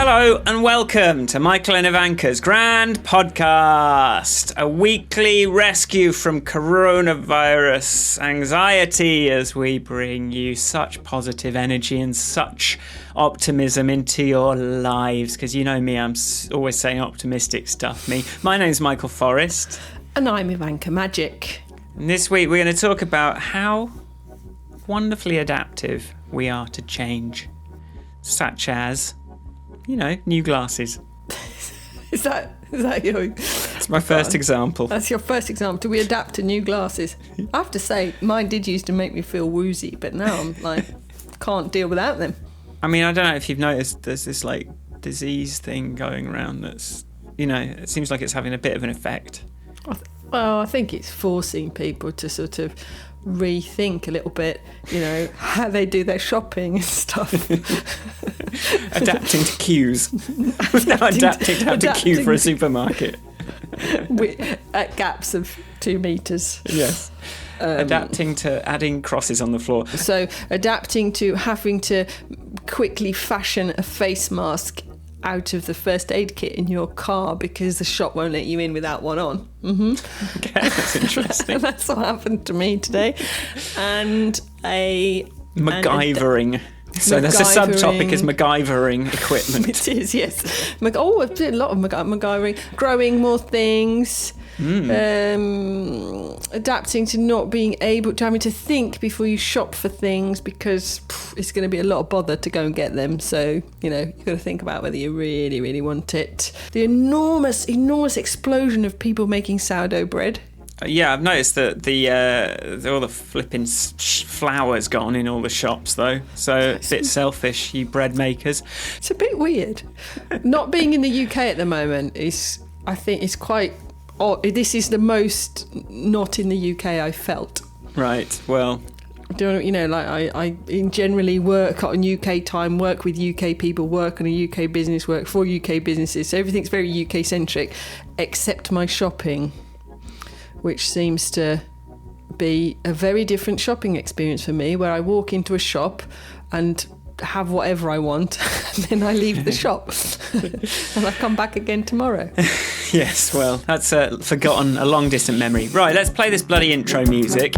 Hello and welcome to Michael and Ivanka's Grand Podcast, a weekly rescue from coronavirus anxiety as we bring you such positive energy and such optimism into your lives. Because you know me, I'm always saying optimistic stuff. My name's Michael Forrest. And I'm Ivanka Magic. And this week we're going to talk about how wonderfully adaptive we are to change, such as, you know, new glasses. Is that your... It's my first example. That's your first example. Do we adapt to new glasses? I have to say, mine did used to make me feel woozy, but now I'm like, can't deal without them. I mean, I don't know if you've noticed, there's this like disease thing going around that's, you know, it seems like it's having a bit of an effect. Well, I think it's forcing people to sort of rethink a little bit, you know, how they do their shopping and stuff. Adapting to queues. Adapting to have to queue for a supermarket. At gaps of 2 metres. Yes. Adapting to adding crosses on the floor. So adapting to having to quickly fashion a face mask out of the first aid kit in your car because the shop won't let you in without one on. Mm-hmm. Okay, that's interesting. That's what happened to me today. And MacGyvering. So there's a subtopic is MacGyvering equipment. It is, yes. I did a lot of MacGyvering. Growing more things. Adapting to not being able to having to think before you shop for things because it's going to be a lot of bother to go and get them. So, you know, you've got to think about whether you really, really want it. The enormous explosion of people making sourdough bread. Yeah, I've noticed that all the flipping flour's gone in all the shops, though. So a bit selfish, you bread makers. It's a bit weird. Not being in the UK at the moment I think, is quite... Oh, this is the most not in the UK I've felt. Right, well... You know, like I generally work on UK time, work with UK people, work on a UK business, work for UK businesses. So everything's very UK-centric, except my shopping, which seems to be a very different shopping experience for me, where I walk into a shop and have whatever I want and then I leave the shop and I come back again tomorrow. Yes, well, that's a long distant memory. Right, let's play this bloody intro music.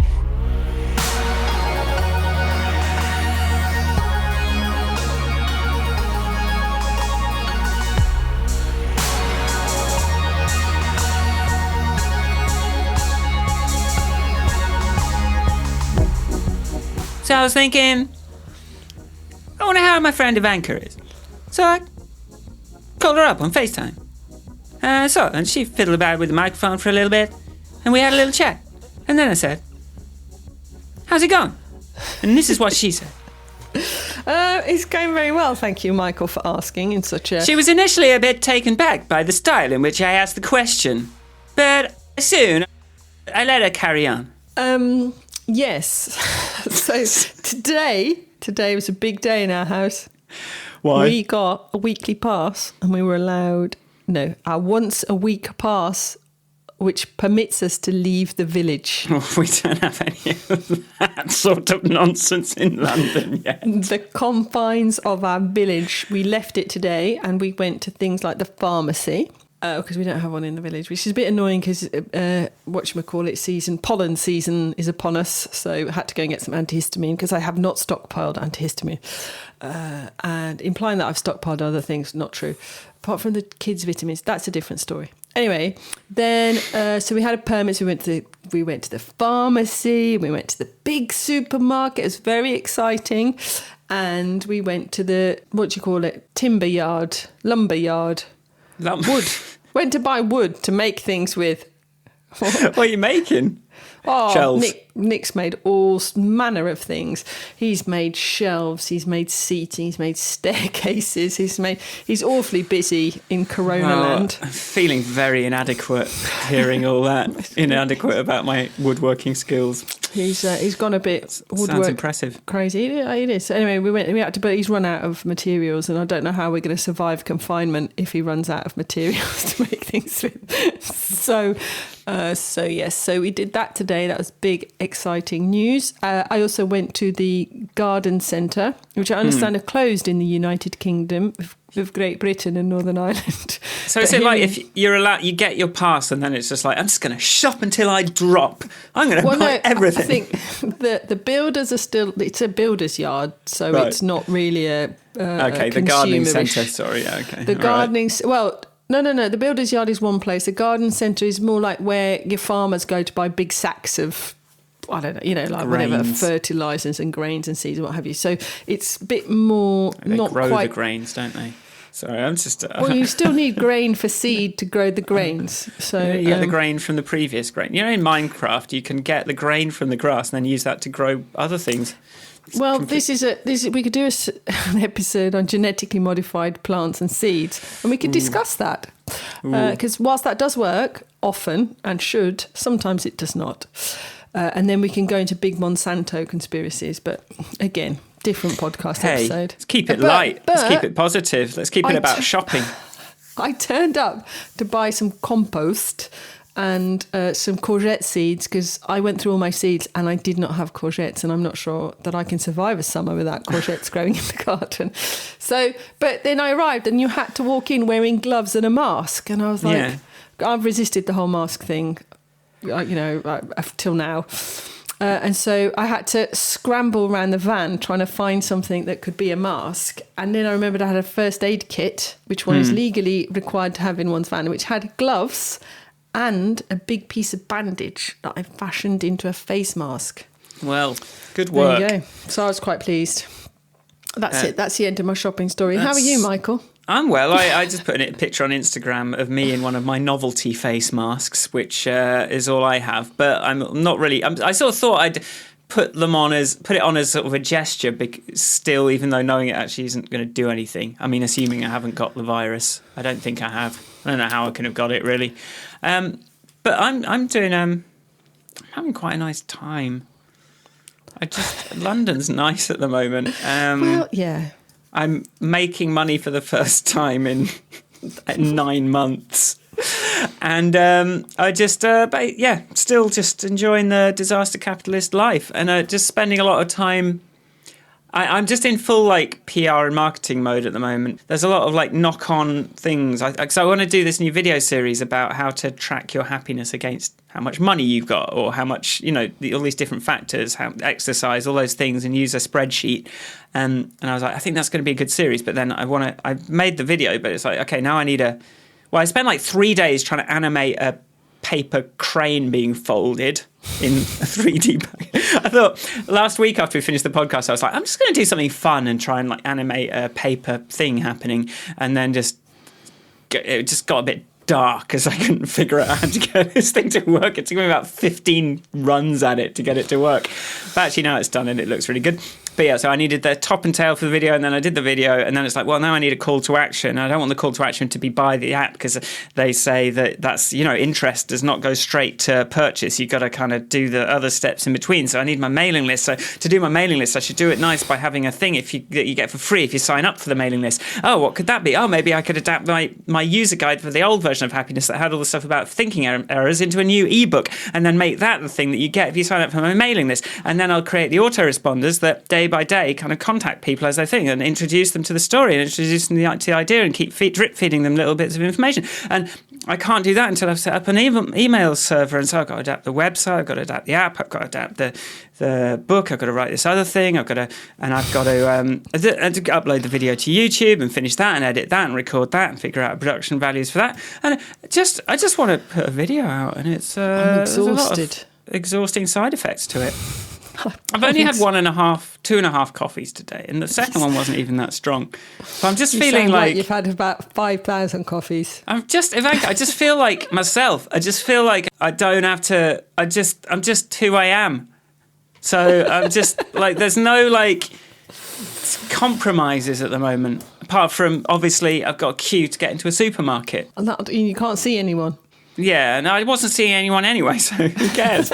So I was thinking, I wonder how my friend Ivanka is. So I called her up on FaceTime. And she fiddled about with the microphone for a little bit, and we had a little chat. And then I said, how's it going? And this is what she said. It's going very well, thank you, Michael, for asking in such a... She was initially a bit taken back by the style in which I asked the question, but soon I let her carry on. Yes. So today was a big day in our house. Why? We got a weekly pass and we were allowed, our once a week pass, which permits us to leave the village. Oh, we don't have any of that sort of nonsense in London yet. The confines of our village. We left it today and we went to things like the pharmacy. Because we don't have one in the village, which is a bit annoying because pollen season is upon us. So I had to go and get some antihistamine because I have not stockpiled antihistamine. And implying that I've stockpiled other things, not true. Apart from the kids' vitamins, that's a different story. Anyway, then so we had a permit. So we went to the pharmacy. We went to the big supermarket. It was very exciting. And we went to the lumber yard. Wood. Went to buy wood to make things with. What are you making? Oh, shelves. Nick's made all manner of things. He's made shelves, he's made seating, he's made staircases, he's awfully busy in Corona land. I'm feeling very inadequate hearing all that. Inadequate about my woodworking skills. He's gone a bit woodwork sounds impressive. Crazy. It is. So anyway, we had to, but he's run out of materials, and I don't know how we're going to survive confinement if he runs out of materials to make things with. So So we did that today. That was big, exciting news. I also went to the garden centre, which I understand are closed in the United Kingdom of Great Britain and Northern Ireland. So is it like if you're allowed, you get your pass and then it's just like, I'm just going to shop until I drop. I'm going to buy everything. I think the builders are still, it's a builder's yard, so it's not really a the gardening centre, sorry. Yeah, okay. The gardening, well... No. The builder's yard is one place. The garden centre is more like where your farmers go to buy big sacks of, I don't know, like grains. whatever, fertilisers and grains and seeds and what have you. So it's a bit more, they not grow quite... the grains, don't they? Sorry, I'm just... Well, you still need grain for seed to grow the grains. So you get the grain from the previous grain. You know, in Minecraft, you can get the grain from the grass and then use that to grow other things. Well, we could do an episode on genetically modified plants and seeds, and we could discuss that. Because whilst that does work, often, and should, sometimes it does not. And then we can go into big Monsanto conspiracies, but again, different podcast episode. Let's keep it light. Let's keep it positive. Let's keep it about shopping. I turned up to buy some compost and some courgette seeds, because I went through all my seeds and I did not have courgettes, and I'm not sure that I can survive a summer without courgettes growing in the garden. So, but then I arrived and you had to walk in wearing gloves and a mask, and I was like, I've resisted the whole mask thing, till now. And so I had to scramble around the van trying to find something that could be a mask. And then I remembered I had a first aid kit, which one is legally required to have in one's van, which had gloves and a big piece of bandage that I fashioned into a face mask. Well, good work. There you go. So I was quite pleased. That's it. That's the end of my shopping story. How are you, Michael? I'm well. I just put a picture on Instagram of me in one of my novelty face masks, which is all I have. But I'm not really... I sort of thought I'd put it on as sort of a gesture, still, even though knowing it actually isn't going to do anything. I mean, assuming I haven't got the virus. I don't think I have. I don't know how I could have got it, really. But I'm doing... having quite a nice time. London's nice at the moment. Well, yeah. I'm making money for the first time in 9 months. And I just, still just enjoying the disaster capitalist life, and just spending a lot of time. I'm just in full PR and marketing mode at the moment. There's a lot of knock-on things. So I want to do this new video series about how to track your happiness against how much money you've got, or how much, all these different factors, how exercise, all those things, and use a spreadsheet. And I was like, I think that's going to be a good series. But then I made the video, but it's like, okay, now I need I spent 3 days trying to animate a paper crane being folded in a 3D bag. I thought last week after we finished the podcast, I was like, I'm just going to do something fun and try and animate a paper thing happening. And then it just got a bit dark because I couldn't figure out how to get this thing to work. It took me about 15 runs at it to get it to work. But actually now it's done and it looks really good. But yeah, so I needed the top and tail for the video, and then I did the video, and then it's like, well, now I need a call to action. I don't want the call to action to be buy the app, because they say that's, interest does not go straight to purchase. You've got to kind of do the other steps in between. So I need my mailing list. So to do my mailing list, I should do it nice by having a thing that you get for free if you sign up for the mailing list. Oh, what could that be? Oh, maybe I could adapt my user guide for the old version of Happiness that had all the stuff about thinking errors into a new ebook, and then make that the thing that you get if you sign up for my mailing list. And then I'll create the autoresponders that day by day kind of contact people as they think, and introduce them to the story and introduce them to the idea, and keep drip feeding them little bits of information. And I can't do that until I've set up an email server. And so I've got to adapt the website, I've got to adapt the app, I've got to adapt the book, I've got to write this other thing, I've got to upload the video to YouTube and finish that and edit that and record that and figure out production values for that. And I just want to put a video out, and it's I'm exhausted. There's a lot of exhausting side effects to it. I've only had 2.5 coffees today, and the second one wasn't even that strong. So I'm just feeling like you've had about 5,000 coffees. I just feel like myself. I just feel like I don't have to. I'm just who I am. So I'm just there's no compromises at the moment. Apart from, obviously, I've got a queue to get into a supermarket. And you can't see anyone. Yeah, and I wasn't seeing anyone anyway, so who cares?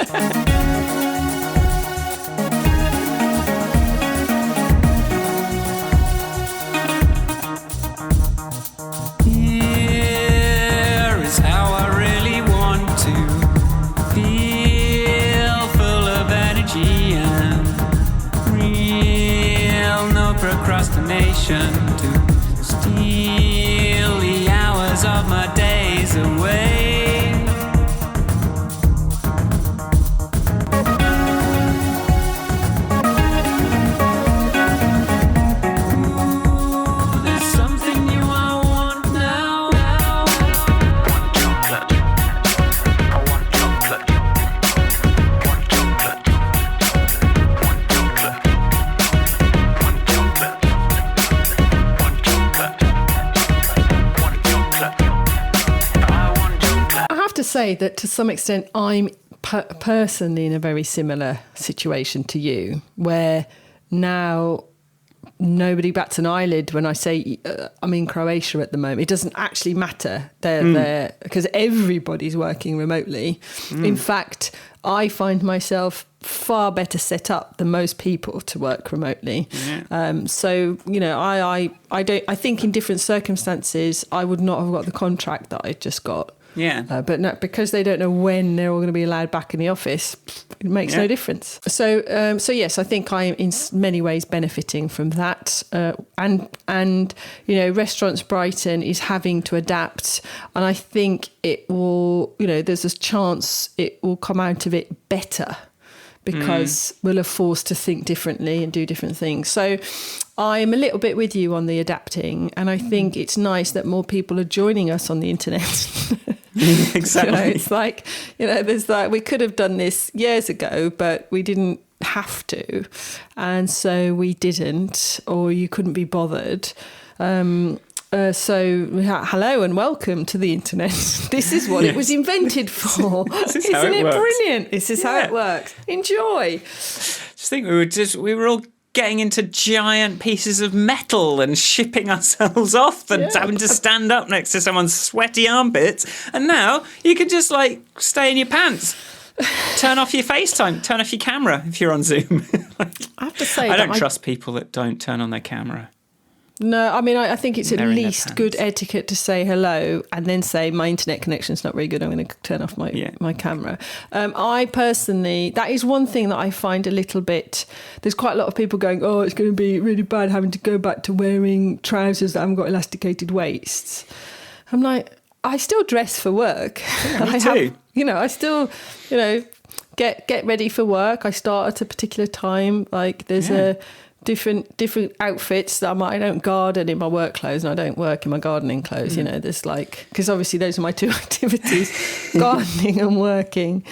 desperation to steal the hours of my days away. Say that to some extent I'm personally in a very similar situation to you, where now nobody bats an eyelid when I say I'm in Croatia at the moment. It doesn't actually matter. They're there because everybody's working remotely. In fact, I find myself far better set up than most people to work remotely. So, you know, I think in different circumstances I would not have got the contract that I just got. But no, because they don't know when they're all going to be allowed back in the office, it makes no difference. So yes, I think I'm in many ways benefiting from that. And you know, Restaurants Brighton is having to adapt, and I think it will. You know, there's a chance it will come out of it better, because we'll have forced to think differently and do different things. So I'm a little bit with you on the adapting, and I think it's nice that more people are joining us on the internet. Exactly. You know, it's like, you know, there's like, we could have done this years ago, but we didn't have to. And so we didn't, or you couldn't be bothered. Hello and welcome to the internet. This is what it was invented for. Isn't it brilliant? This is how it works. Enjoy. Just think we were all getting into giant pieces of metal and shipping ourselves off and having to stand up next to someone's sweaty armpits. And now you can just like stay in your pants. Turn off your FaceTime, turn off your camera if you're on Zoom. I have to say, I don't trust people that don't turn on their camera. No, I mean, I think it's at least good etiquette to say hello and then say my internet connection's not very good, I'm going to turn off my camera. I personally, that is one thing that I find a little bit, there's quite a lot of people going, oh, it's going to be really bad having to go back to wearing trousers that haven't got elasticated waists. I'm like, I still dress for work. Yeah, me too. I still, get ready for work. I start at a particular time. Like there's different outfits that I don't garden in my work clothes and I don't work in my gardening clothes. You know, there's like, because obviously those are my two activities, gardening and working.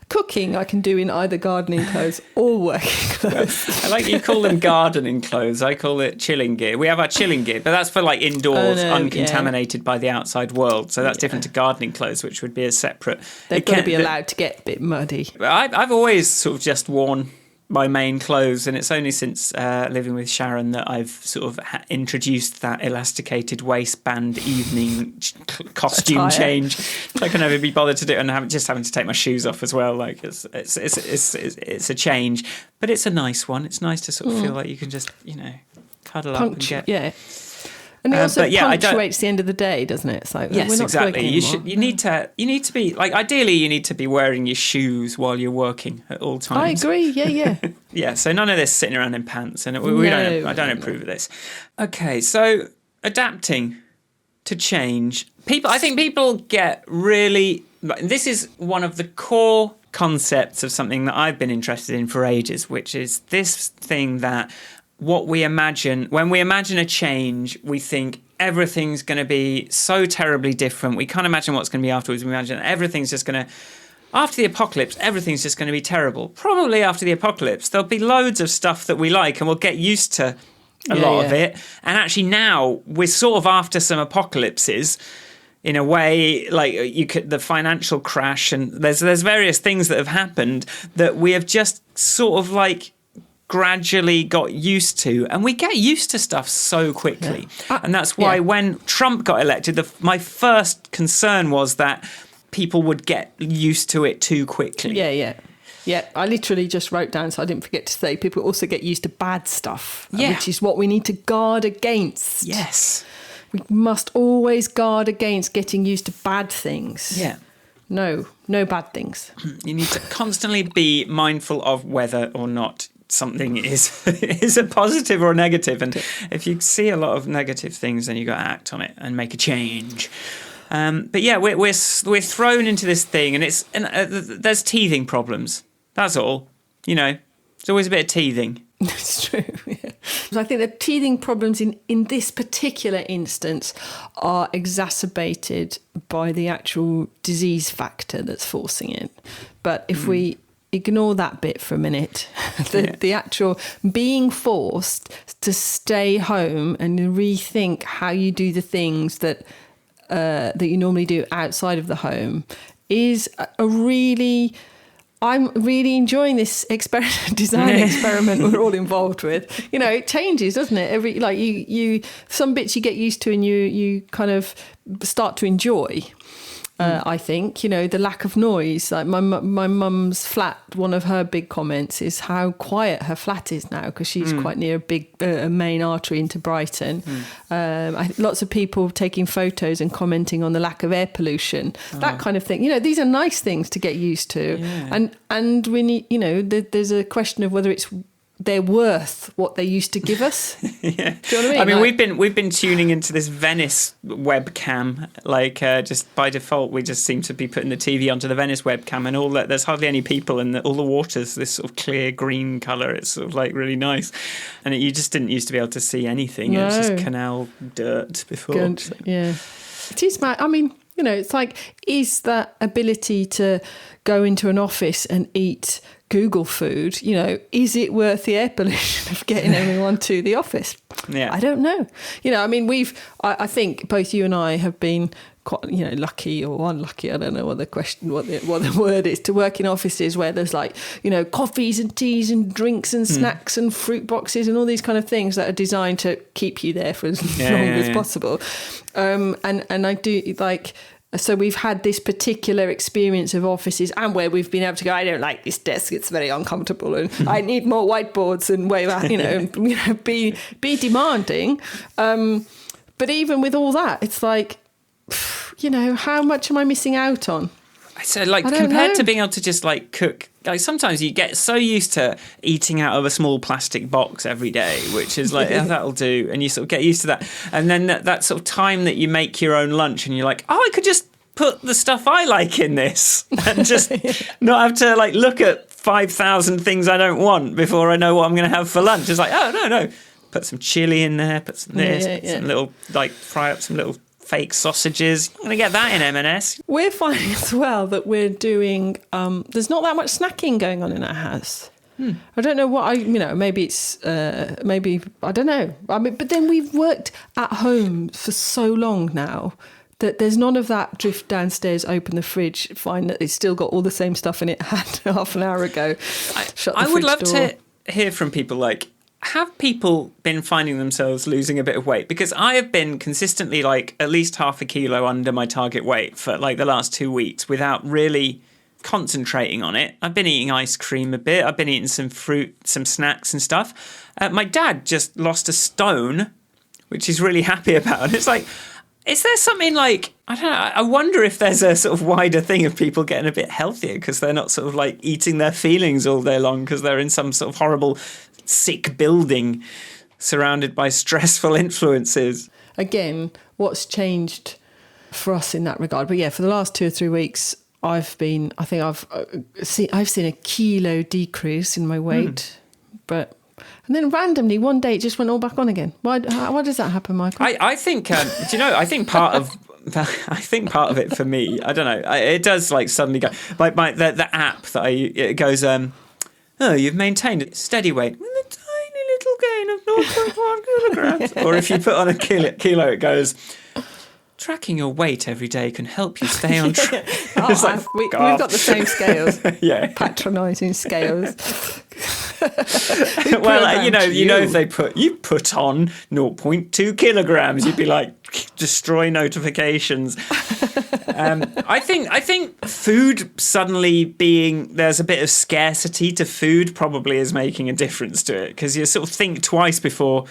Cooking I can do in either gardening clothes or working clothes. I like you call them gardening clothes. I call it chilling gear. We have our chilling gear, but that's for like indoors, uncontaminated by the outside world. So that's different to gardening clothes, which would be a separate. They've got to be allowed to get a bit muddy. I've always sort of just worn my main clothes, and it's only since living with Sharon that I've sort of introduced that elasticated waistband evening costume change. I can never be bothered to do it, and having to take my shoes off as well. Like it's a change, but it's a nice one. It's nice to sort of feel like you can just cuddle up and get And it also punctuates the end of the day, doesn't it? It's like, yes, we're not exactly. You need to be like, ideally you need to be wearing your shoes while you're working at all times. I agree. Yeah. Yeah. So none of this sitting around in pants, and I don't approve of this. Okay, so adapting to change. I think people get really. This is one of the core concepts of something that I've been interested in for ages, which is this thing that. What we imagine, when we imagine a change, we think everything's going to be so terribly different. We can't imagine what's going to be afterwards. We imagine everything's just going to, after the apocalypse, everything's just going to be terrible. Probably after the apocalypse, there'll be loads of stuff that we like and we'll get used to a lot of it. And actually now we're sort of after some apocalypses in a way, like the financial crash, and there's various things that have happened that we have just sort of like gradually got used to, and we get used to stuff so quickly. And that's why when Trump got elected, my first concern was that people would get used to it too quickly. Yeah, I literally just wrote down, so I didn't forget to say, people also get used to bad stuff, which is what we need to guard against. Yes. We must always guard against getting used to bad things. Yeah. No bad things. You need to constantly be mindful of whether or not something is a positive or a negative. And if you see a lot of negative things, then you got to act on it and make a change. But yeah, we're thrown into this thing, and there's teething problems. That's all. You know, there's always a bit of teething. It's true. Yeah. So I think the teething problems in this particular instance are exacerbated by the actual disease factor that's forcing it. But if we ignore that bit for a minute, the actual being forced to stay home and rethink how you do the things that you normally do outside of the home is I'm really enjoying this design experiment we're all involved with. You know, it changes, doesn't it? You some bits you get used to and you kind of start to enjoy. I think, you know, the lack of noise. Like my mum's flat, one of her big comments is how quiet her flat is now, because she's quite near a main artery into Brighton. Lots of people taking photos and commenting on the lack of air pollution, that kind of thing. You know, these are nice things to get used to. Yeah. And we need, you know, there's a question of whether they're worth what they used to give us. Yeah. Do you know what I mean? I mean, we've been tuning into this Venice webcam. Just by default, we just seem to be putting the TV onto the Venice webcam, and there's hardly any people, and all the water's this sort of clear green colour. It's sort of like really nice, and you just didn't used to be able to see anything. No. It was just canal dirt before. Good. So. Yeah, it is. I mean, you know, it's like, is that ability to go into an office and eat Google food, you know, is it worth the air pollution of getting everyone to the office? Yeah. I don't know. You know, I mean, I think both you and I have been quite, you know, lucky or unlucky, I don't know what the word is, to work in offices where there's like, you know, coffees and teas and drinks and snacks and fruit boxes and all these kind of things that are designed to keep you there for as long as possible. And I do like... So we've had this particular experience of offices, and where we've been able to go, I don't like this desk, it's very uncomfortable, and I need more whiteboards and be demanding. But even with all that, it's like, you know, how much am I missing out on? So, like, compared to being able to just, like, cook, like, sometimes you get so used to eating out of a small plastic box every day, which is like, that'll do. And you sort of get used to that. And then that sort of time that you make your own lunch and you're like, I could just put the stuff I like in this and just not have to, like, look at 5,000 things I don't want before I know what I'm going to have for lunch. It's like, no. Put some chili in there, put some this, some little, like, fry up some little fake sausages. I'm going to get that in M&S. We're finding as well that we're doing, there's not that much snacking going on in our house. I don't know what maybe it's, I don't know. I mean, but then we've worked at home for so long now that there's none of that drift downstairs, open the fridge, find that it's still got all the same stuff in it had half an hour ago. I would love to hear from people, like, have people been finding themselves losing a bit of weight? Because I have been consistently, like, at least half a kilo under my target weight for, like, the last 2 weeks without really concentrating on it. I've been eating ice cream a bit. I've been eating some fruit, some snacks and stuff. My dad just lost a stone, which he's really happy about. And it's like, is there something like, I don't know, I wonder if there's a sort of wider thing of people getting a bit healthier because they're not sort of like eating their feelings all day long because they're in some sort of horrible sick building surrounded by stressful influences. Again, what's changed for us in that regard? But yeah, for the last 2 or 3 weeks, I've seen a kilo decrease in my weight, and then randomly one day it just went all back on again. Why does that happen, Michael? I think, do you know? I think part of it for me, I don't know. It does like suddenly go like the app that it goes. You've maintained a steady weight with a tiny little gain of 0.1 kilograms. Or if you put on a kilo, it goes, tracking your weight every day can help you stay on track. We've got the same scales. Yeah. Patronising scales. Well, you know, if you put on 0.2 kilograms, you'd be like, destroy notifications. I think food suddenly there's a bit of scarcity to food probably is making a difference to it, because you sort of think twice before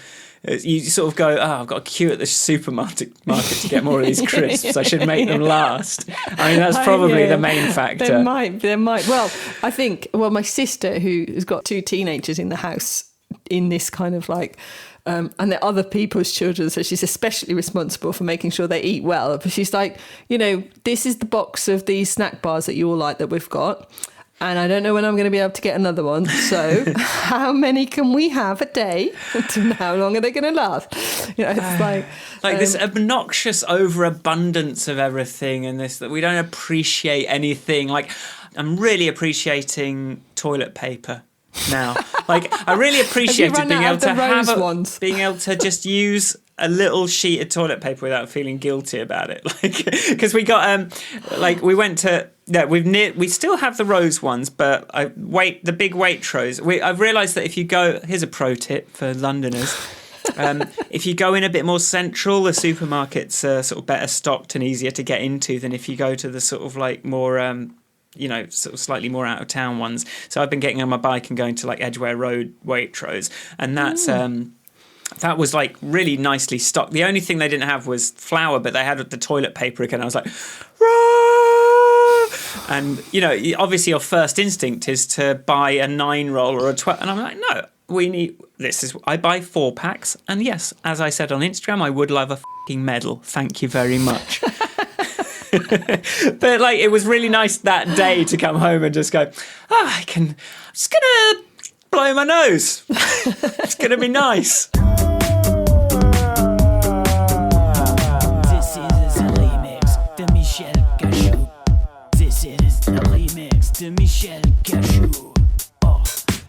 You sort of go, I've got a queue at the supermarket to get more of these crisps. I should make them last. I mean, that's probably the main factor. There might. Well, I think, my sister, who has got 2 teenagers in the house in this kind of like, and they're other people's children, so she's especially responsible for making sure they eat well. But she's like, this is the box of these snack bars that you all like that we've got, and I don't know when I'm going to be able to get another one. So how many can we have a day? And how long are they going to last? It's like this obnoxious overabundance of everything, and this that we don't appreciate anything. Like, I'm really appreciating toilet paper now. Like, I really appreciated being able to being able to just use a little sheet of toilet paper without feeling guilty about it. Like, because we got we went to we still have the rose ones, but the big Waitrose. I've realised that if you go, here's a pro tip for Londoners. If you go in a bit more central, the supermarkets are sort of better stocked and easier to get into than if you go to the sort of like more sort of slightly more out of town ones. So I've been getting on my bike and going to like Edgware Road Waitrose, and that's that was like really nicely stocked. The only thing they didn't have was flour, but they had the toilet paper again. I was like, Rah! And obviously your first instinct is to buy a 9-roll or a 12, and I'm like, no, we need I buy 4 packs, and yes, as I said on Instagram, I would love a fucking medal. Thank you very much. But like, it was really nice that day to come home and just go, I'm just gonna blow my nose. It's gonna be nice. This is a remix de Michel Cachou. This is a remix de Michel Cachou. Oh,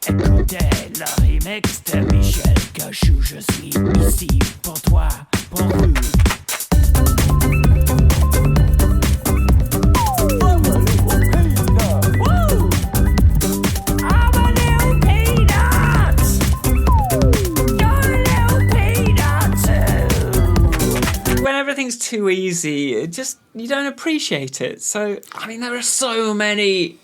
écoutez le remix de Michel Cachou. Je suis ici pour toi, pour vous. Everything's too easy. You don't appreciate it. So, I mean, there are so many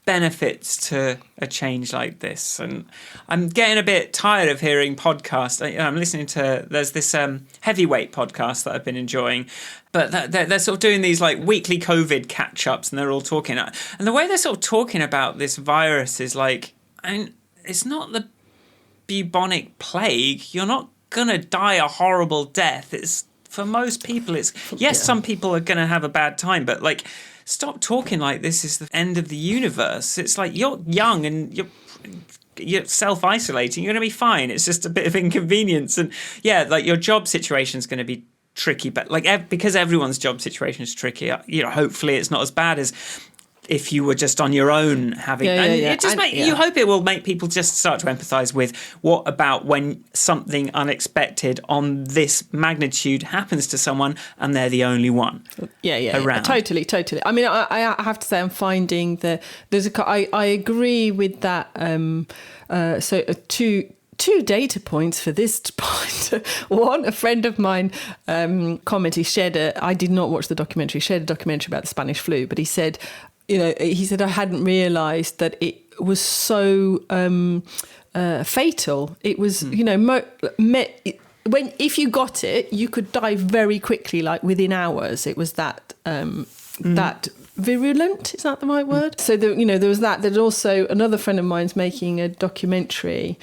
benefits to a change like this, and I'm getting a bit tired of hearing podcasts. I'm listening to, there's this Heavyweight podcast that I've been enjoying, but they're sort of doing these like weekly COVID catch-ups, and they're all talking, and the way they're sort of talking about this virus is like, I mean, it's not the bubonic plague. You're not gonna die a horrible death. It's, for most people, some people are going to have a bad time, but like, stop talking like this is the end of the universe. It's like, you're young and you're self-isolating. You're going to be fine. It's just a bit of inconvenience. And yeah, like your job situation is going to be tricky, but like, because everyone's job situation is tricky, hopefully it's not as bad as if you were just on your own having. It just you hope it will make people just start to empathise with what about when something unexpected on this magnitude happens to someone and they're the only one. Around. Totally. I mean, I have to say, I'm finding that I agree with that. Two data points for this point. One, a friend of mine commented, I did not watch the documentary, shared a documentary about the Spanish flu, but he said, I hadn't realised that it was so fatal. It was, if you got it, you could die very quickly, like within hours. It was that that virulent. Is that the right word? So there was that. There's also another friend of mine's making a documentary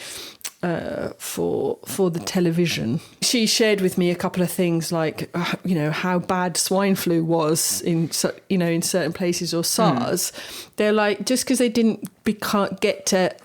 for the television. She shared with me a couple of things like how bad swine flu was in certain places, or SARS. They're like, just because they can't get to,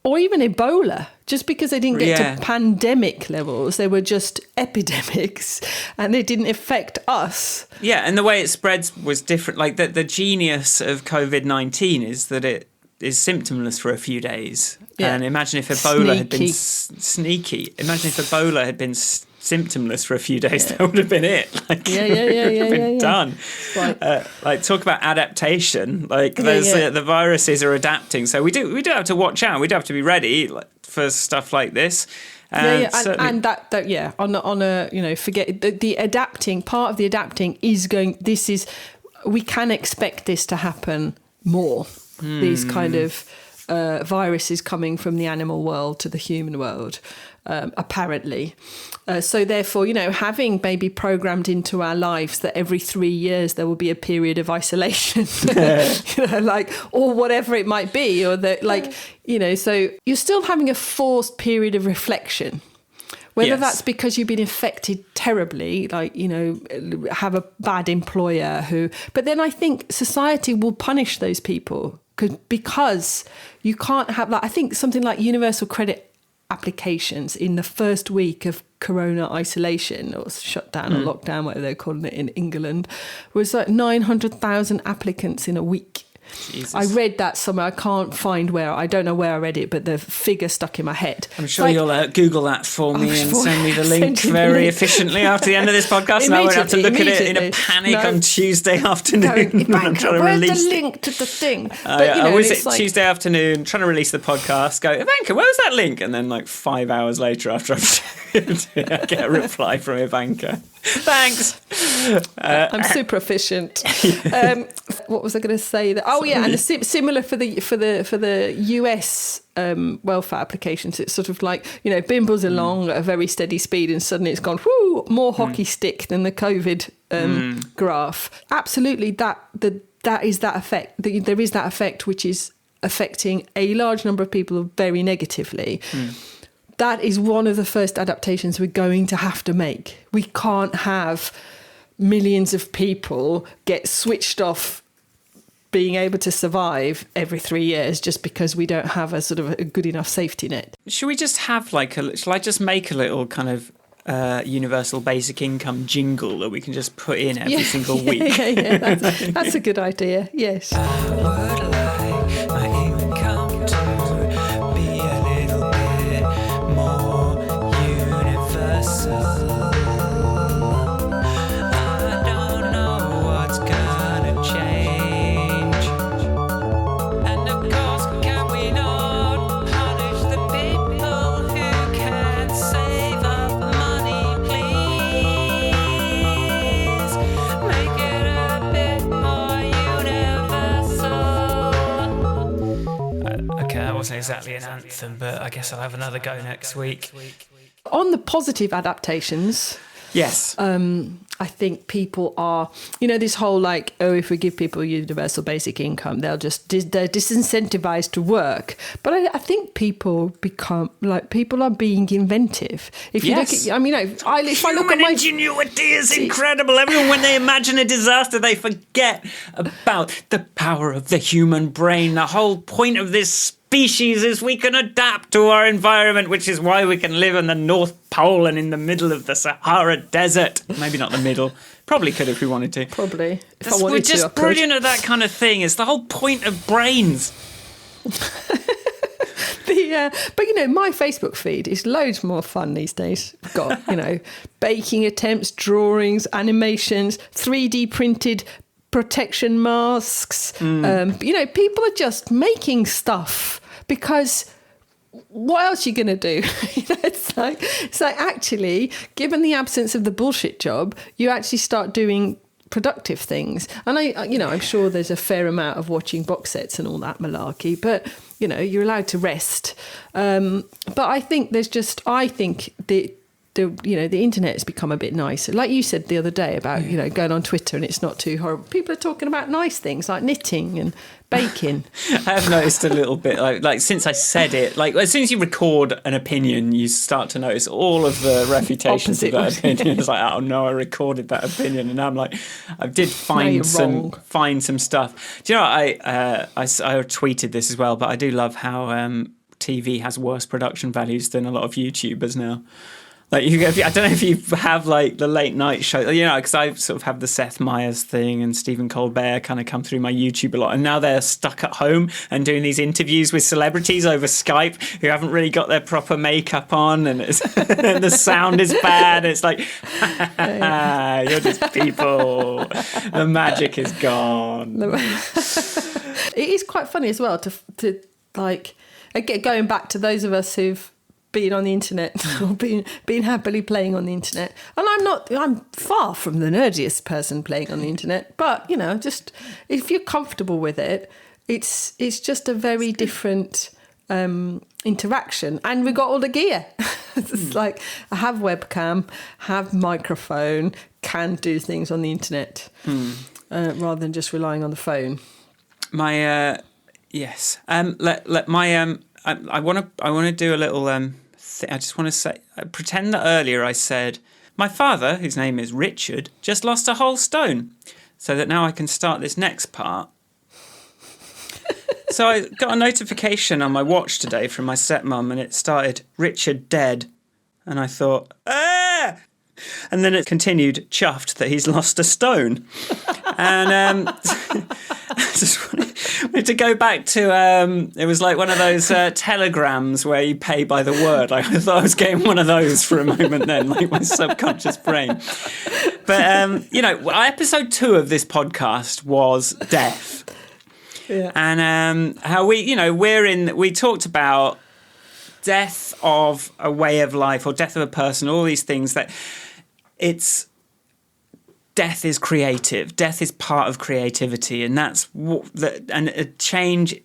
or even Ebola, just because they didn't get to pandemic levels, they were just epidemics, and they didn't affect us. Yeah, and the way it spreads was different. Like the genius of COVID-19 is that it is symptomless for a few days. Yeah. And imagine if Ebola had been sneaky. Imagine if Ebola had been symptomless for a few days. That would have been it. Like, it would have been done. Right. Talk about adaptation. Like the viruses are adapting. So we do have to watch out. We do have to be ready for stuff like this. And that on a forget the adapting part of the adapting is going. We can expect this to happen more. These kind of viruses coming from the animal world to the human world, apparently. So therefore, having maybe programmed into our lives that every 3 years there will be a period of isolation, or whatever it might be, or that, so you're still having a forced period of reflection. Whether that's because you've been affected terribly, have a bad employer but then I think society will punish those people because you can't have I think something like universal credit applications in the first week of corona isolation or shutdown or lockdown, whatever they're calling it in England, was like 900,000 applicants in a week. Jesus. I read that somewhere. I can't find where. I don't know where I read it, but the figure stuck in my head. I'm sure you'll Google that for me and send me the link very efficiently after the end of this podcast, and I won't have to look at it in a panic on Tuesday afternoon when I'm trying to release where's the link to the thing? I was Tuesday afternoon trying to release the podcast, go, Ivanka, where was that link? And then 5 hours later after I get a reply from Ivanka. Thanks. I'm super efficient. What was I going to say? And similar for the US welfare applications. It's sort of like bimbles along at a very steady speed, and suddenly it's gone more hockey stick than the COVID graph. Absolutely, that is that effect. There is that effect which is affecting a large number of people very negatively. That is one of the first adaptations we're going to have to make. We can't have millions of people get switched off being able to survive every 3 years just because we don't have a sort of a good enough safety net. Should we just have shall I just make a little kind of universal basic income jingle that we can just put in every single week? Yeah, that's a good idea, yes. Exactly an anthem, but I guess I'll have another go next week. On the positive adaptations, yes, I think people are, this whole if we give people universal basic income, they're disincentivized to work. But I think people are being inventive. If you look at, if I look at my ingenuity is incredible. Everyone, when they imagine a disaster, they forget about the power of the human brain. The whole point of this species is we can adapt to our environment, which is why we can live in the North Pole and in the middle of the Sahara Desert. Maybe not the middle. Probably could if we wanted to. Probably. We're just brilliant at that kind of thing. It's the whole point of brains. But my Facebook feed is loads more fun these days. Got baking attempts, drawings, animations, 3D printed protection masks. People are just making stuff because what else are you going to do? It's like actually, given the absence of the bullshit job, you actually start doing productive things. And I'm sure there's a fair amount of watching box sets and all that malarkey, but you're allowed to rest. But I think the internet has become a bit nicer. Like you said the other day about, going on Twitter and it's not too horrible. People are talking about nice things like knitting and baking. I have noticed a little bit, like since I said it, as soon as you record an opinion, you start to notice all of the refutations of that opinion. It's like, oh no, I recorded that opinion. And I'm like, I did find some stuff. Do you know what? I tweeted this as well, but I do love how TV has worse production values than a lot of YouTubers now. I don't know if you have the late night show, because I sort of have the Seth Meyers thing and Stephen Colbert kind of come through my YouTube a lot. And now they're stuck at home and doing these interviews with celebrities over Skype who haven't really got their proper makeup on, and and the sound is bad. It's like, you're just people. The magic is gone. It is quite funny as well to again, going back to those of us who've been on the internet or been happily playing on the internet. And I'm far from the nerdiest person playing on the internet, but just if you're comfortable with it, It's just a very different interaction, and we got all the gear. It's like I have webcam, have microphone, can do things on the internet rather than just relying on the phone. My yes. Let my I want to do a little I just want to say, pretend that earlier I said my father, whose name is Richard, just lost a whole stone, so that now I can start this next part. So I got a notification on my watch today from my stepmom, and it started Richard dead, and I thought, ah! And then it continued, chuffed that he's lost a stone. And I just wanted to go back to, it was like one of those telegrams where you pay by the word. I thought I was getting one of those for a moment then, like my subconscious brain. But, episode 2 of this podcast was death. Yeah. And how we talked about death of a way of life or death of a person, all these things that death is creative. Death is part of creativity, and that's and a change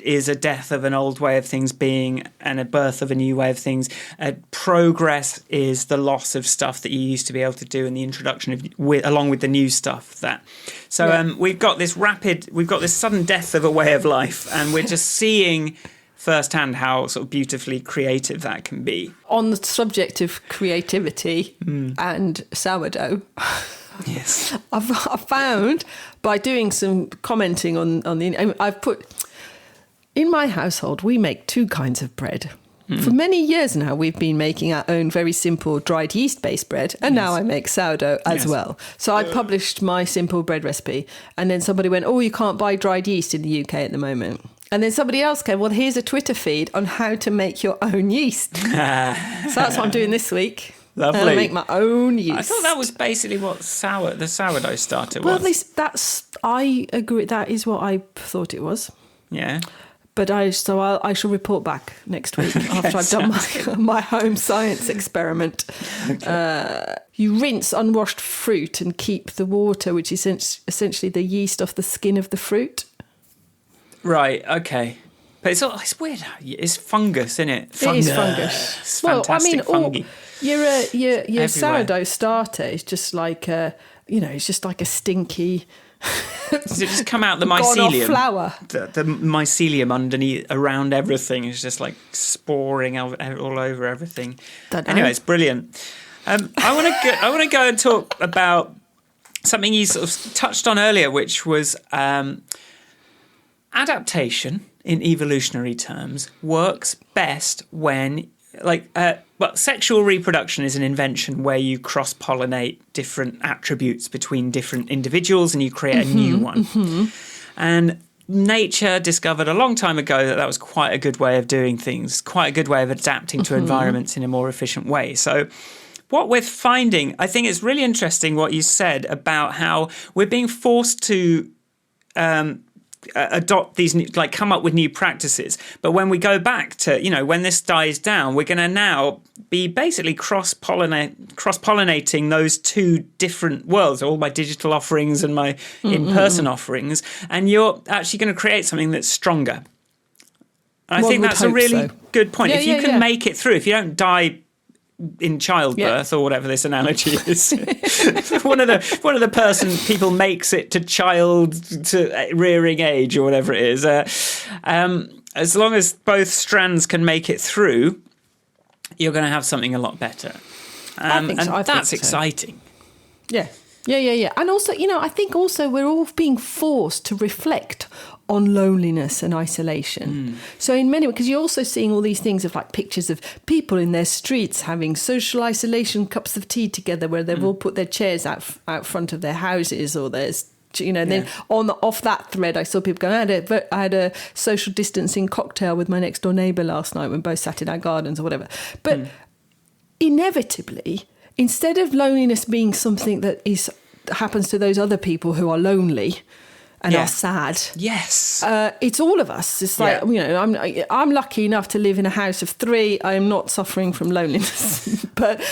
is a death of an old way of things being and a birth of a new way of things. Progress is the loss of stuff that you used to be able to do and the introduction of along with the new stuff. We've got this sudden death of a way of life, and we're just seeing firsthand how sort of beautifully creative that can be. On the subject of creativity and sourdough, yes, I've found by doing some commenting on the, I've put, in my household, we make 2 kinds of bread. For many years now, we've been making our own very simple dried yeast-based bread, and now I make sourdough as well. So I published my simple bread recipe, and then somebody went, oh, you can't buy dried yeast in the UK at the moment. And then somebody else came, well, here's a Twitter feed on how to make your own yeast. So that's what I'm doing this week. Lovely. And I make my own yeast. I thought that was basically what the sourdough starter well, was. I agree. That is what I thought it was. Yeah. But I shall report back next week after I've done my home science experiment. Okay. You rinse unwashed fruit and keep the water, which is essentially the yeast off the skin of the fruit. Right, okay. But it's weird. It's fungus, isn't it? It is fungus. It's fantastic fungi. Your sourdough starter is just like it's just like a stinky. Does it just come out the mycelium? Flour. The mycelium underneath, around everything, is just like sporing all over everything. Anyway, it's brilliant. I want to go and talk about something you sort of touched on earlier, which was adaptation. In evolutionary terms, works best when, sexual reproduction is an invention where you cross-pollinate different attributes between different individuals and you create a new one. And nature discovered a long time ago that was quite a good way of doing things, quite a good way of adapting to environments in a more efficient way. So what we're finding, I think it's really interesting what you said about how we're being forced to adopt these come up with new practices, but when we go back to when this dies down, we're going to now be basically cross-pollinating those 2 different worlds, all my digital offerings and my in-person offerings, and you're actually going to create something that's stronger. And I think that's a really good point. If you can make it through, if you don't die in childbirth or whatever this analogy is, one of the people makes it to rearing age or whatever it is. As long as both strands can make it through, you're going to have something a lot better. That's exciting. Yeah. And also, I think also we're all being forced to reflect on loneliness and isolation. So in many ways, because you're also seeing all these things of like pictures of people in their streets having social isolation cups of tea together where they've all put their chairs out front of their houses, or there's, then off that thread, I saw people going, I had a social distancing cocktail with my next door neighbour last night when both sat in our gardens or whatever. But inevitably, instead of loneliness being something that happens to those other people who are lonely and are sad. Yes. It's all of us. It's like, I'm lucky enough to live in a house of 3. I am not suffering from loneliness. but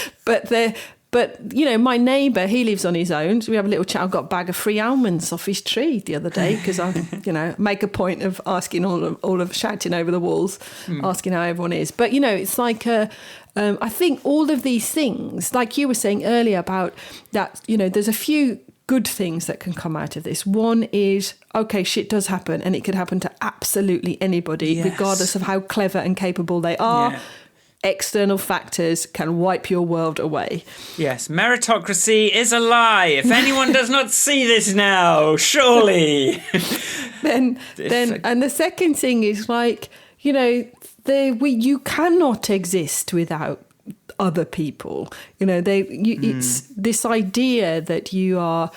But, you know, my neighbour, he lives on his own. So we have a little chat. I got a bag of free almonds off his tree the other day because I, you know, make a point of asking all of shouting over the walls, asking how everyone is. But, you know, it's like I think all of these things, like you were saying earlier about that, you know, there's a few good things that can come out of this. One is, okay, shit does happen, and it could happen to absolutely anybody, regardless of how clever and capable they are. Yeah. External factors can wipe your world away. Yes, meritocracy is a lie. If anyone does not see this now, surely. Then, and the second thing is, like, you know, you cannot exist without other people. You know, it's this idea that you know,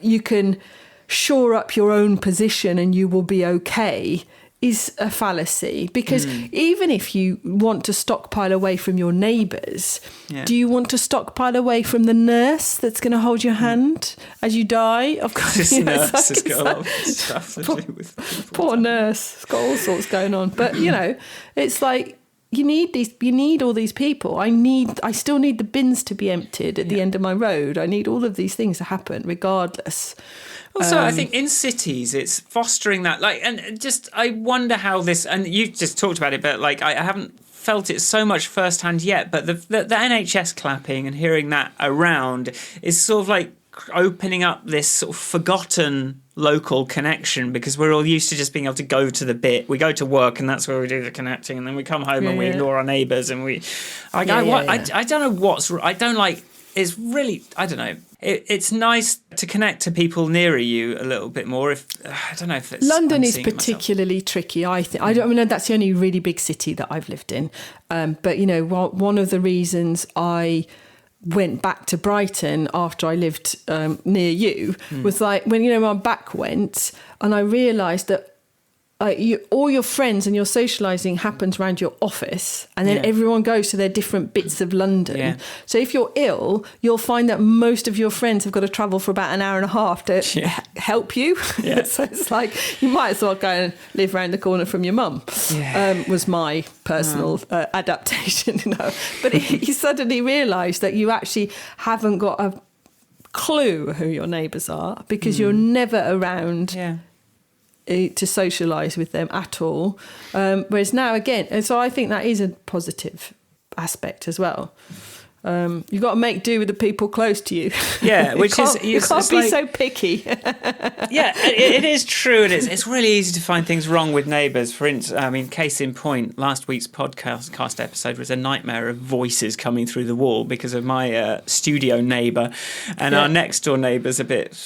you can shore up your own position and you will be okay is a fallacy, because even if you want to stockpile away from your neighbours, do you want to stockpile away from the nurse that's going to hold your hand as you die? Of course, This nurse has got a lot of stuff to do with people. Poor nurse, it's got all sorts going on. But, you know, it's like, you need all these people. I still need the bins to be emptied at the end of my road. I need all of these things to happen regardless. Also, I think in cities, it's fostering that, like, and just, I wonder how this, and you just talked about it, but like, I haven't felt it so much firsthand yet, but the NHS clapping and hearing that around is sort of like opening up this sort of forgotten local connection, because we're all used to just being able to go to the bit. We go to work and that's where we do the connecting, and then we come home and we ignore our neighbours, and I don't know I don't like, it's really, I don't know. It's nice to connect to people nearer you a little bit more. I don't know if it's London is particularly tricky. I think I mean that's the only really big city that I've lived in. But you know, one of the reasons I went back to Brighton after I lived near you was like when, you know, my back went and I realised that all your friends and your socialising happens around your office, and then everyone goes to their different bits of London. Yeah. So if you're ill, you'll find that most of your friends have got to travel for about an hour and a half to help you. Yeah. So it's like, you might as well go and live around the corner from your mum, was my personal adaptation, you know. But you suddenly realise that you actually haven't got a clue who your neighbours are, because you're never around to socialise with them at all. Whereas now, again, and so I think that is a positive aspect as well. You've got to make do with the people close to you. Yeah, which you can't be so picky. Yeah, it is true. It's really easy to find things wrong with neighbours. For instance, I mean, case in point, last week's podcast episode was a nightmare of voices coming through the wall because of my studio neighbour, and our next door neighbour's a bit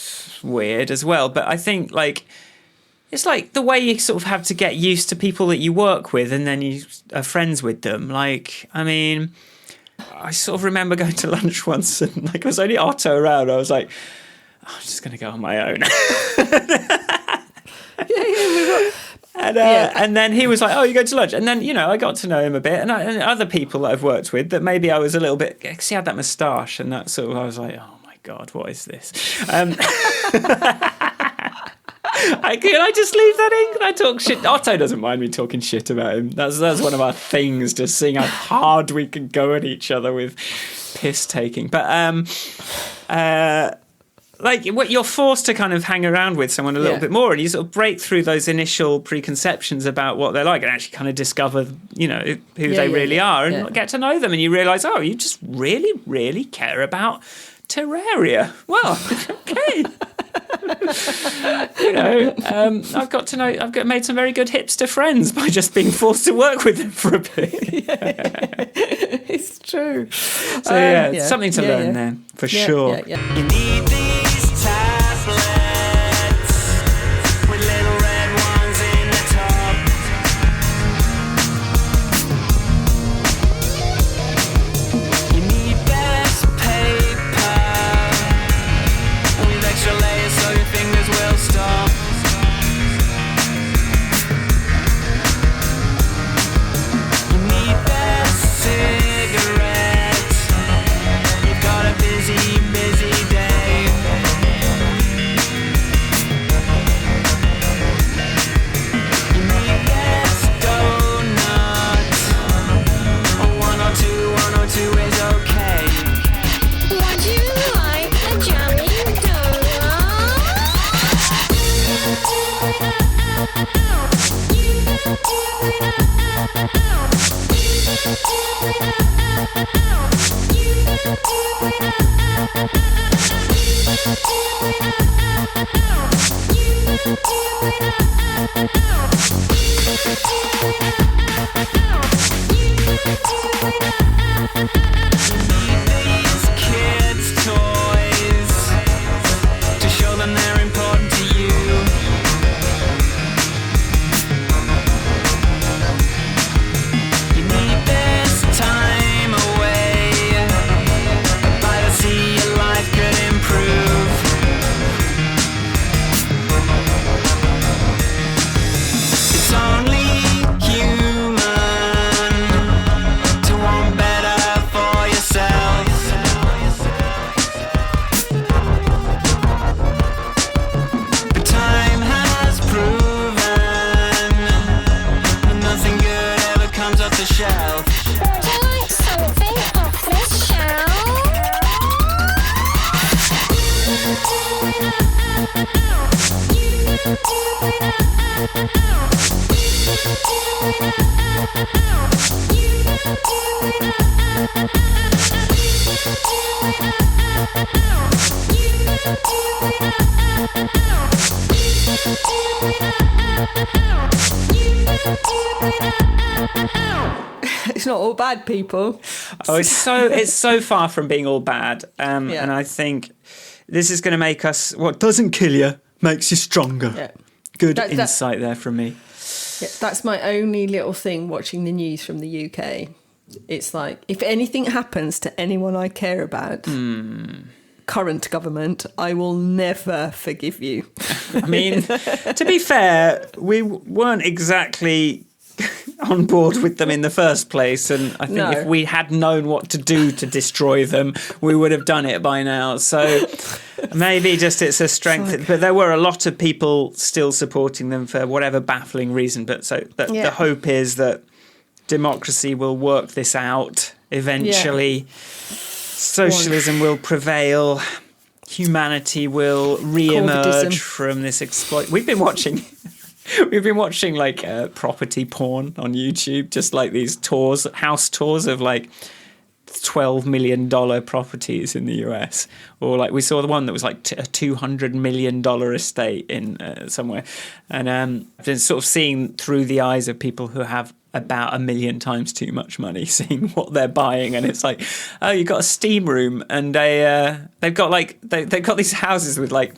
weird as well. But I think, like, it's like the way you sort of have to get used to people that you work with and then you are friends with them. Like, I mean, I sort of remember going to lunch once and like, it was only Otto around. I was like, I'm just going to go on my own. And then he was like, oh, you go to lunch. And then, you know, I got to know him a bit. And other people that I've worked with that maybe I was a little bit, because he had that moustache and that sort of, I was like, oh my God, what is this? Can I just leave that in? Can I talk shit? Otto doesn't mind me talking shit about him. That's one of our things, just seeing how hard we can go at each other with piss taking. But like, you're forced to kind of hang around with someone a little bit more, and you sort of break through those initial preconceptions about what they're like, and actually kind of discover, you know, who they really are, and get to know them, and you realise, oh, you just really, really care about Terraria. Well, okay. You know, I've made some very good hipster friends by just being forced to work with them for a bit. It's true. So it's something to learn there, for sure. You need these tablets with little red ones in the top. You need best paper with extra layers so your fingers will stop. You need best cigarettes. You've got a busy day. These kids' toys to show them they're important to you. You need this time away by the sea. Your life could improve. It's only human to want better for yourself. But time has proven that nothing good ever comes off the shelf. Would you like something off the It's not all bad, people. Oh, it's so far from being all bad. And I think this is going to make us, what doesn't kill you makes you stronger. Yeah. Good That- insight there from me. Yeah, that's my only little thing watching the news from the UK. It's like, if anything happens to anyone I care about, current government, I will never forgive you. I mean, to be fair, we weren't exactly on board with them in the first place, and I think No. if we had known what to do to destroy them, we would have done it by now. So maybe just it's a strength, but there were a lot of people still supporting them for whatever baffling reason. But the hope is that democracy will work this out eventually. Socialism will prevail. Humanity will re-emerge Corporatism. from this exploit. We've been watching like property porn on YouTube, just like these tours, house tours of like $12 million properties in the US, or like we saw the one that was like a $200 million estate in somewhere, and I've been sort of seeing through the eyes of people who have about 1 million times too much money, seeing what they're buying, and it's like, oh, you've got a steam room, and they've got like they've got these houses with like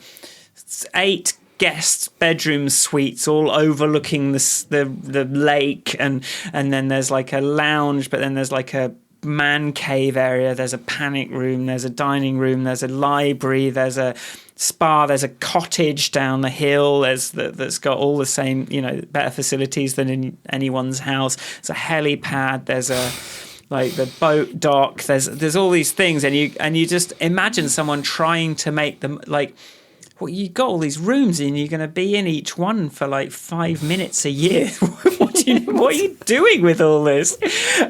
8 guest bedroom suites all overlooking the lake, and then there's like a lounge, but then there's like a man cave area, there's a panic room, there's a dining room, there's a library, there's a spa, there's a cottage down the hill that's got all the same, better facilities than in anyone's house. There's a helipad, there's a like the boat dock, there's all these things, and you just imagine someone trying to make them like, well, you got all these rooms and you're going to be in each one for like 5 minutes a year. What are you doing with all this?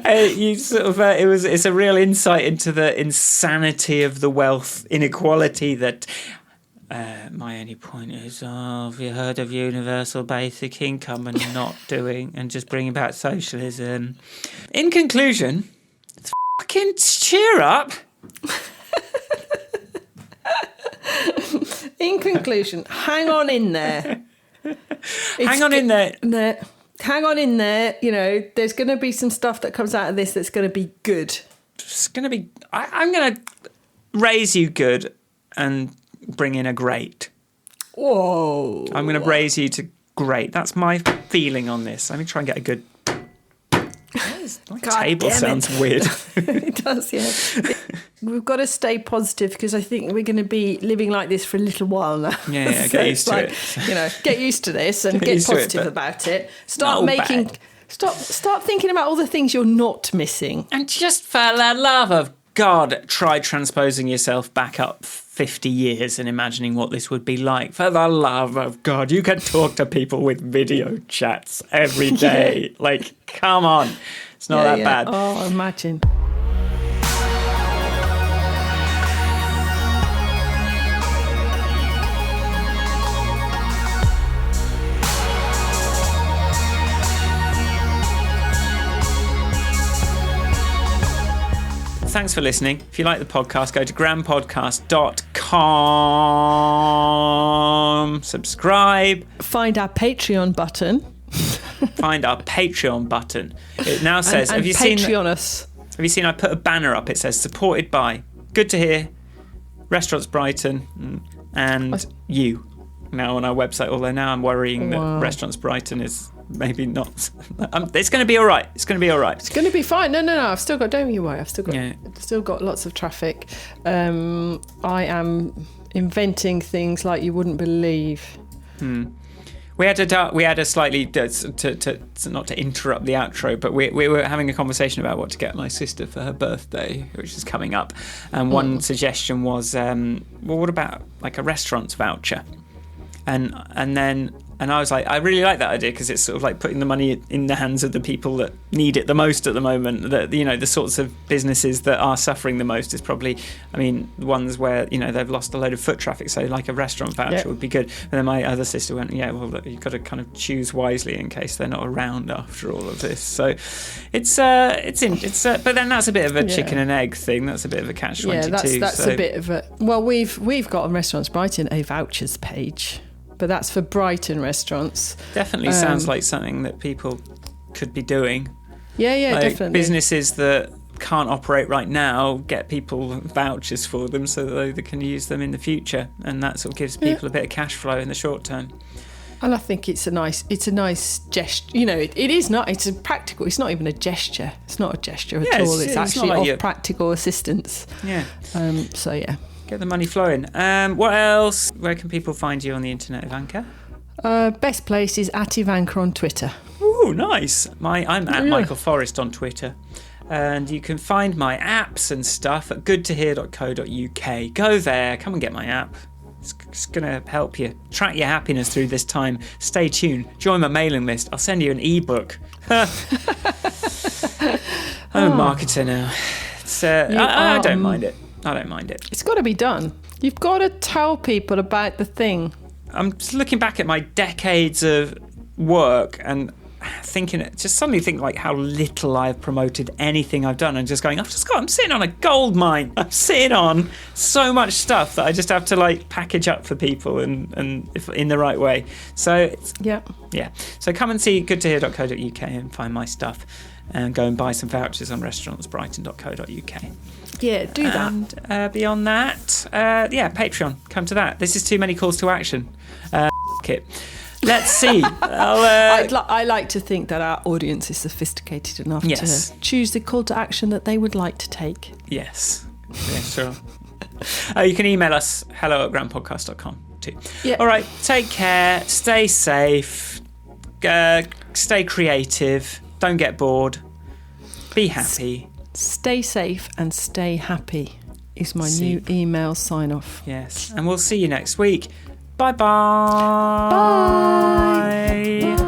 You sort of it's a real insight into the insanity of the wealth inequality that. My only point is, have you heard of universal basic income and not doing and just bringing back socialism? In conclusion, fucking cheer up. In conclusion, hang on in there. Hang on in there. Hang on in there. There's going to be some stuff that comes out of this that's going to be good. It's going to be. I'm going to raise you good and bring in a great. Whoa. I'm going to raise you to great. That's my feeling on this. Let me try and get a good. My God table damn it. sounds weird. It does, yeah. We've got to stay positive because I think we're going to be living like this for a little while now. Yeah, So get it's used to like, it. Get used to this and Get get used to it, positive but about it. not bad. Start thinking about all the things you're not missing. And just for the love of God, try transposing yourself back up 50 years and imagining what this would be like. For the love of God, you can talk to people with video chats every day. Like, come on. It's not that bad. Oh, imagine. Thanks for listening. If you like the podcast, go to grandpodcast.com grandpodcast.com. Subscribe. Find our Patreon button. Find our Patreon button. It now says, and have you seen Patreon-us. Have you seen I put a banner up? It says supported by Good to Hear, Restaurants Brighton, and you. Now on our website, although now I'm worrying that Restaurants Brighton is maybe not. It's going to be all right. It's going to be all right. It's going to be fine. No. I've still got. Don't you worry. I've still got lots of traffic. I am inventing things like you wouldn't believe. We had a slightly to not to interrupt the outro, but we were having a conversation about what to get my sister for her birthday, which is coming up. And one suggestion was, well, what about like a restaurant's voucher? And I was like, I really like that idea because it's sort of like putting the money in the hands of the people that need it the most at the moment. That, you know, the sorts of businesses that are suffering the most is probably, I mean, the ones where, you know, they've lost a load of foot traffic. So like a restaurant voucher would be good. And then my other sister went, yeah, well, look, you've got to kind of choose wisely in case they're not around after all of this. So but then that's a bit of a chicken and egg thing. That's a bit of a catch-22. Yeah, that's a bit of a. Well, we've got on Restaurants Brighton a vouchers page. But that's for Brighton restaurants. Definitely sounds like something that people could be doing. Yeah, like definitely. Businesses that can't operate right now get people vouchers for them so that they can use them in the future, and that sort of gives people a bit of cash flow in the short term. And I think it's a nice gesture. You know, it is not. It's a practical. It's not even a gesture. It's not a gesture at all. It's actually of practical assistance. Yeah. So yeah. Get the money flowing. What else? Where can people find you on the internet, Ivanka? Best place is at Ivanka on Twitter. Ooh, nice. I'm at Michael Forrest on Twitter. And you can find my apps and stuff at goodtohear.co.uk. Go there. Come and get my app. It's going to help you track your happiness through this time. Stay tuned. Join my mailing list. I'll send you an ebook. I'm a marketer now. I don't mind it. I don't mind it. It's got to be done. You've got to tell people about the thing. I'm just looking back at my decades of work and suddenly think like how little I've promoted anything I've done, and just going, I'm sitting on a gold mine. I'm sitting on so much stuff that I just have to like package up for people and if in the right way. So yeah. So come and see goodtohear.co.uk and find my stuff, and go and buy some vouchers on restaurantsbrighton.co.uk. Yeah, do that. And beyond that, Patreon. Come to that. This is too many calls to action. It. Let's see. I like to think that our audience is sophisticated enough to choose the call to action that they would like to take. Yes. Yeah, sure. You can email us hello@grandpodcast.com too. Yeah. All right. Take care. Stay safe. Stay creative. Don't get bored. Be happy. Stay safe and stay happy is my new email sign-off. Yes. And we'll see you next week. Bye-bye. Bye.